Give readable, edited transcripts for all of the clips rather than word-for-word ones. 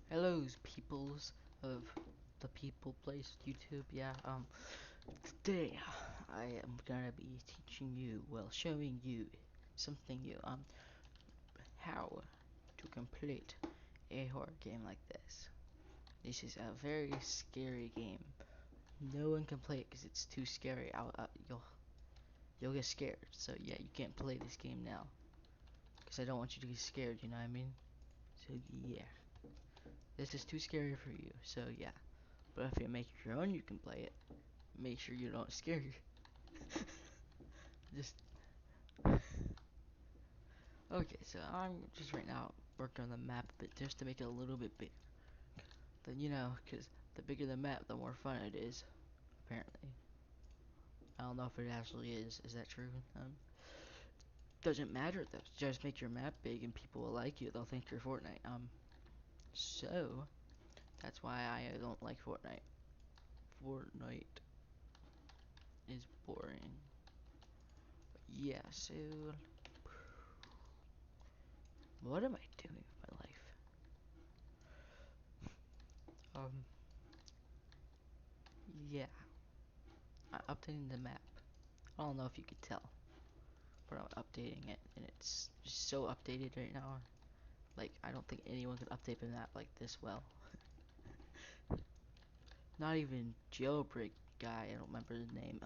Hello, peoples of the People Place YouTube. Today I am gonna be teaching you, well, showing you something new. How to complete a horror game like this. This is a very scary game. No one can play it because it's too scary. You'll get scared. So yeah, you can't play this game now because I don't want you to get scared. You know what I mean? So yeah, this is too scary for you. So yeah. But if you make your own, you can play it. Make sure you don't scare you. Just okay. So I'm just right now working on the map a bit just to make it a little bit bigger. Then cause the bigger the map, the more fun it is. Apparently, I don't know if it actually is. Is that true? Doesn't matter though. Just make your map big and people will like you. They'll think you're Fortnite. So that's why I don't like Fortnite. Fortnite is boring. Yeah. So what am I doing with my life? Um, yeah, I'm updating the map. I don't know if you could tell, but I'm updating it, and it's just so updated right now. Like, I don't think anyone could update the map like this well. Not even Jailbreak guy, I don't remember his name.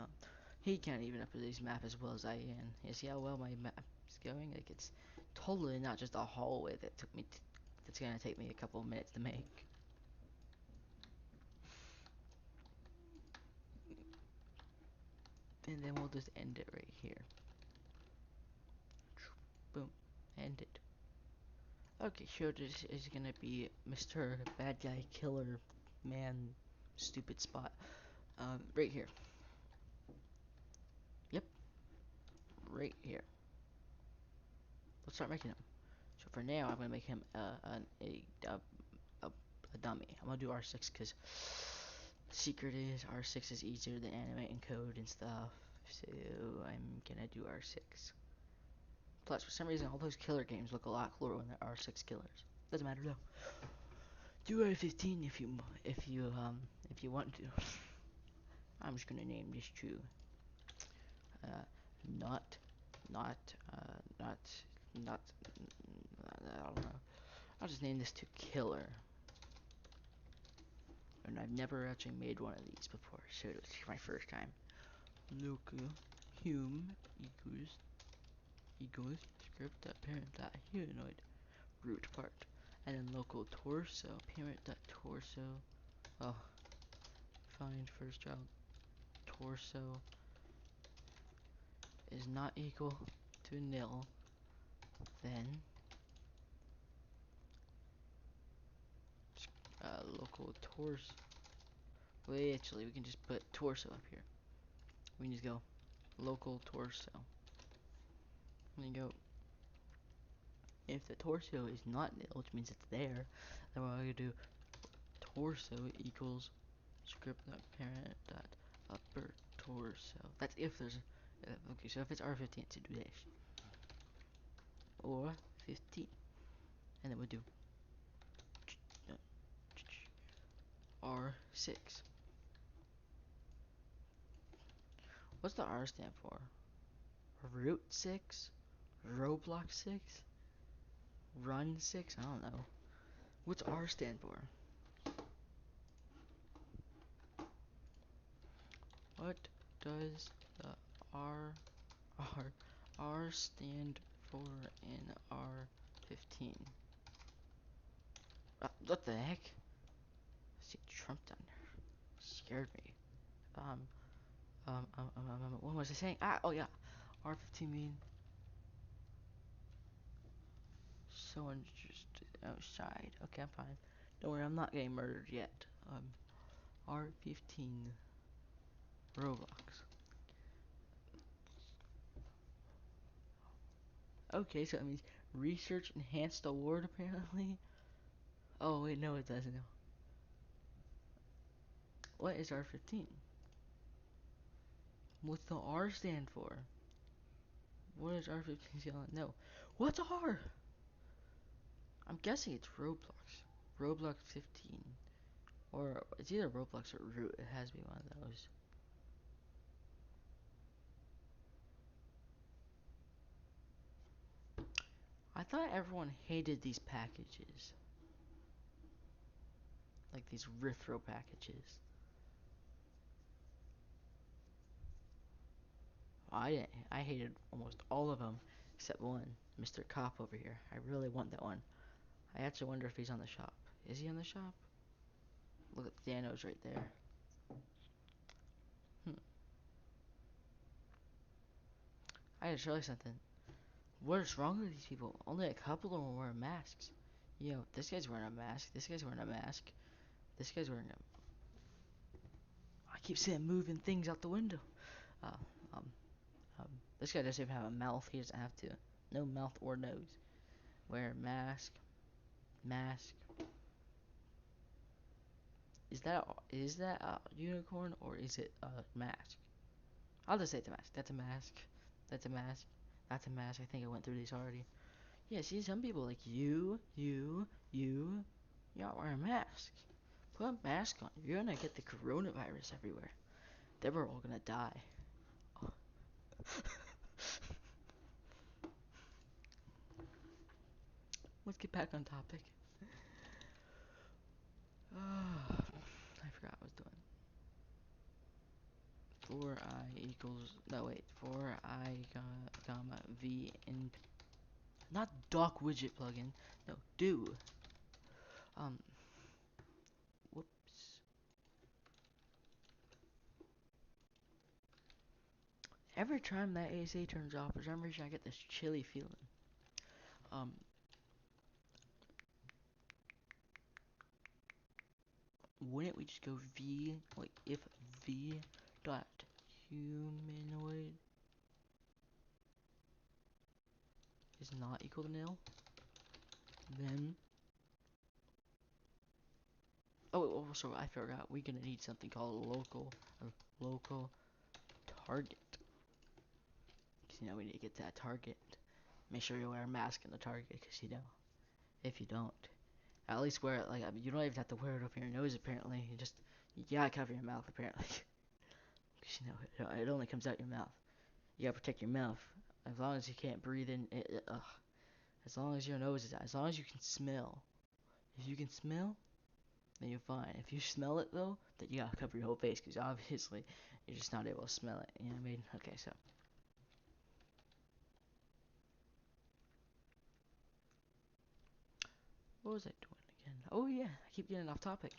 He can't even update this map as well as I can. You see how well my map is going? Like, it's totally not just a hallway that took me. That's gonna take me a couple of minutes to make. And then we'll just end it right here. Boom, end it. Okay, so this is gonna be Mr. Bad Guy Killer Man Stupid Spot. Right here. Yep, right here. Let's start making him. So for now, I'm gonna make him a dummy. I'm gonna do R6 because secret is R6 is easier than animating code and stuff. So I'm gonna do R6. Plus, for some reason, all those killer games look a lot cooler when they're R6 killers. Doesn't matter though. Do R15 if you want to. I'm just gonna name this to uh, not, not, not, not, I don't know. I'll just name this to Killer. And I've never actually made one of these before, so it's my first time. Local hum equals script dot parent dot humanoid root part, and then local torso parent dot torso. Oh, find first child torso is not equal to nil, then local torso. Wait, actually, we can just put torso up here. We can just go local torso. And then go. If the torso is not nil, which means it's there, then we're gonna do torso equals script dot parent dot upper torso. That's if there's okay. So if it's R15, it's a do dash or 15, and then we'll do R6. What's the R stand for? Root 6? Roblox 6? Run 6? I don't know. What's R stand for? What does the R stand for in R15? What the heck? I see Trump down there. Scared me. What was I saying? Oh yeah. R15 mean someone just outside. Okay, I'm fine. Don't worry, I'm not getting murdered yet. R15 Roblox. Okay, so it means research enhanced award apparently. Oh wait, no, it doesn't. What is R15? What's the R stand for? What is R15 stand? No. What's R? I'm guessing it's Roblox. Roblox 15. Or it's either Roblox or Root. It has to be one of those. I thought everyone hated these packages. Like these Rithro packages. I didn't. I hated almost all of them except one, Mr. Cop over here. I really want that one. I actually wonder if he's on the shop. Is he on the shop? Look at Thanos right there. I gotta show you something. What is wrong with these people? Only a couple of them wearing masks. You know, this guy's wearing a mask. This guy's wearing a mask. This guy's wearing a... I keep seeing moving things out the window. Uh, um, this guy doesn't even have a mouth. He doesn't have to. No mouth or nose. Wear mask. Mask. Is that a unicorn or is it a mask? I'll just say it's a mask. That's a mask. That's a mask. That's a mask. I think I went through these already. Yeah, see, some people like you're not wearing masks. Put a mask on. You're gonna get the coronavirus everywhere. Then we're all gonna die. Let's get back on topic. I forgot what I was doing. 4I equals, no wait, 4I comma v in, not doc widget plugin, no, do. Whoops. Every time that ASA turns off, for some reason I get this chilly feeling. Wouldn't we just go v, like, if v dot humanoid is not equal to nil, then, oh, also, I forgot, we're gonna need something called local target. Because, you know, we need to get that target. Make sure you wear a mask in the target, because, you know, if you don't, at least wear it, like, I mean, you don't even have to wear it over your nose, apparently, you gotta cover your mouth, apparently. Because, you know, it only comes out your mouth. You gotta protect your mouth. As long as you can't breathe in, as long as your nose is out, as long as you can smell. If you can smell, then you're fine. If you smell it though, then you gotta cover your whole face because obviously you're just not able to smell it. You know what I mean? Okay, so. What was I doing again? Oh yeah, I keep getting off topic.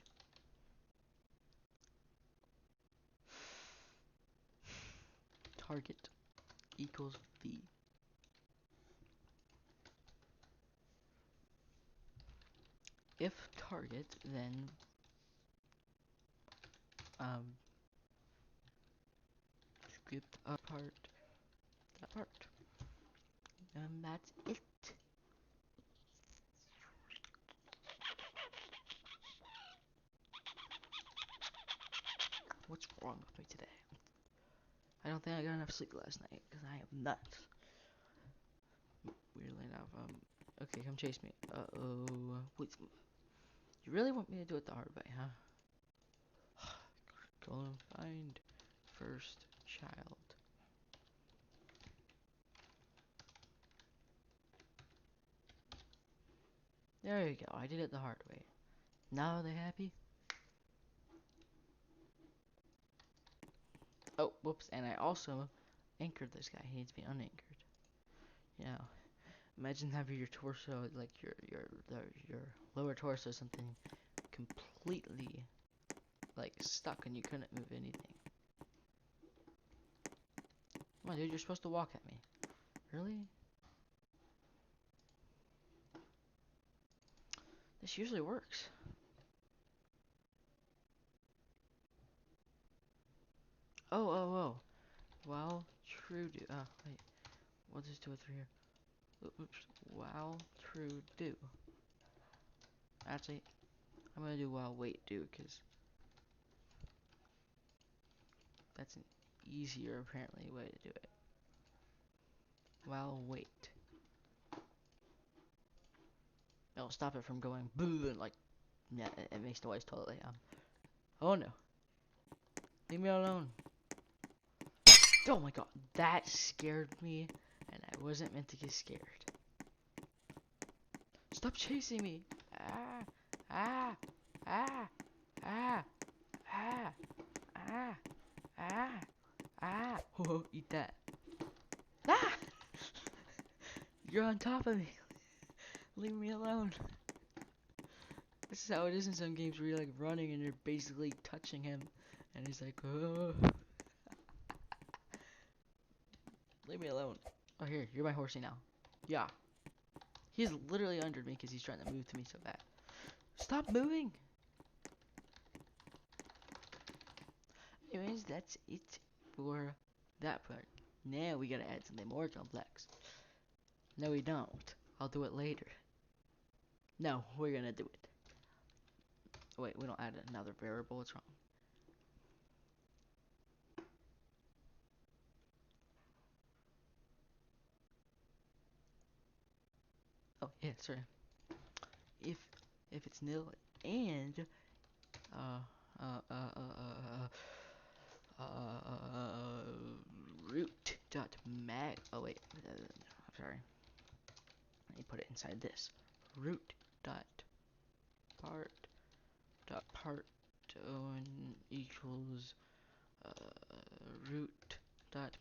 Target equals V. If target, then script apart that part. That's it. What's wrong with me today? I don't think I got enough sleep last night because I am nuts. Weirdly enough, okay, come chase me. Uh-oh. Wait, you really want me to do it the hard way, huh? Go and find first child. There you go, I did it the hard way. Now are they happy? Oh, whoops, and I also anchored this guy. He needs to be unanchored. You know, imagine having your torso, like your lower torso, something completely like stuck, and you couldn't move anything. Come on, dude, you're supposed to walk at me. Really? This usually works. Oh. While true do. Wait. We'll just do it through here. Oops. While true do. Actually, I'm gonna do while wait do, because that's an easier, apparently, way to do it. While wait. It'll stop it from going boo and like Yeah, it makes noise totally. Oh no. Leave me alone. Oh my god, that scared me, and I wasn't meant to get scared. Stop chasing me. Ah, ah, ah, ah, ah, ah, ah, ah. Oh, eat that. Ah! You're on top of me. Leave me alone. This is how it is in some games where you're like running and you're basically touching him, and he's like, oh. Leave me alone. Oh, here, you're my horsey now. Yeah. He's literally under me because he's trying to move to me so bad. Stop moving! Anyways, that's it for that part. Now we gotta add something more complex. No, we don't. I'll do it later. No, we're gonna do it. Wait, we don't add another variable. What's wrong? Oh, yeah, sorry. If it's nil and uh uh uh uh uh, root dot mag. Oh wait, I'm sorry. Let me put it inside this. Root dot part equals root dot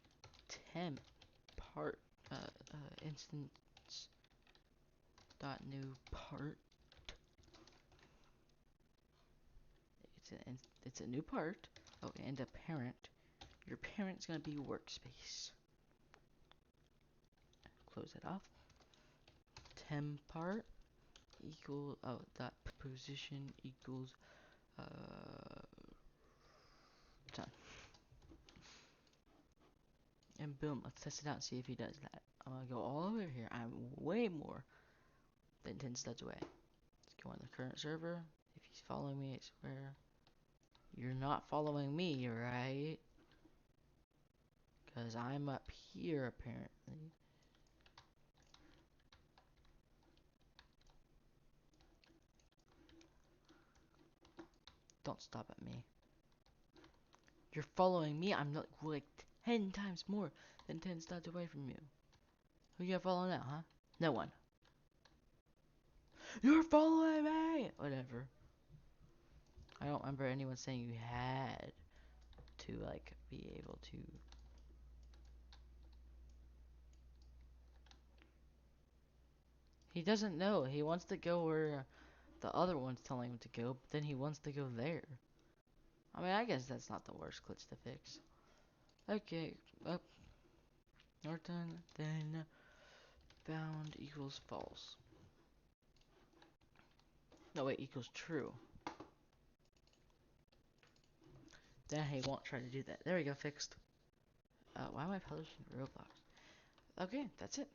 temp part instance dot new part. It's a new part. Oh, and a parent. Your parent's gonna be workspace. Close it off. Temp part equal dot position equals done. And boom, let's test it out and see if he does that. I'm gonna go all over here. I'm way more than 10 studs away. Let's go on the current server. If he's following me, I swear. You're not following me, right? Because I'm up here, apparently. Don't stop at me. You're following me. I'm not like 10 times more than 10 studs away from you. Who you gonna follow now, huh? No one. You're following me! Whatever. I don't remember anyone saying you had to, like, be able to. He doesn't know. He wants to go where the other one's telling him to go, but then he wants to go there. I mean, I guess that's not the worst glitch to fix. Okay, up. Norton, then found equals false. No, wait, equals true. Then he won't try to do that. There we go, fixed. Why am I publishing Roblox? Okay, that's it.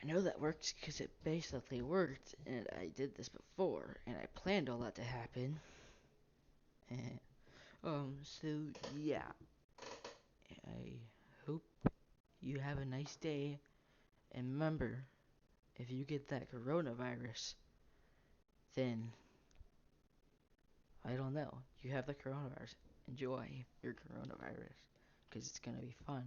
I know that works because it basically worked, and I did this before, and I planned all that to happen. So yeah. I hope you have a nice day, and remember, if you get that coronavirus, then I don't know. You have the coronavirus. Enjoy your coronavirus, because it's gonna be fun.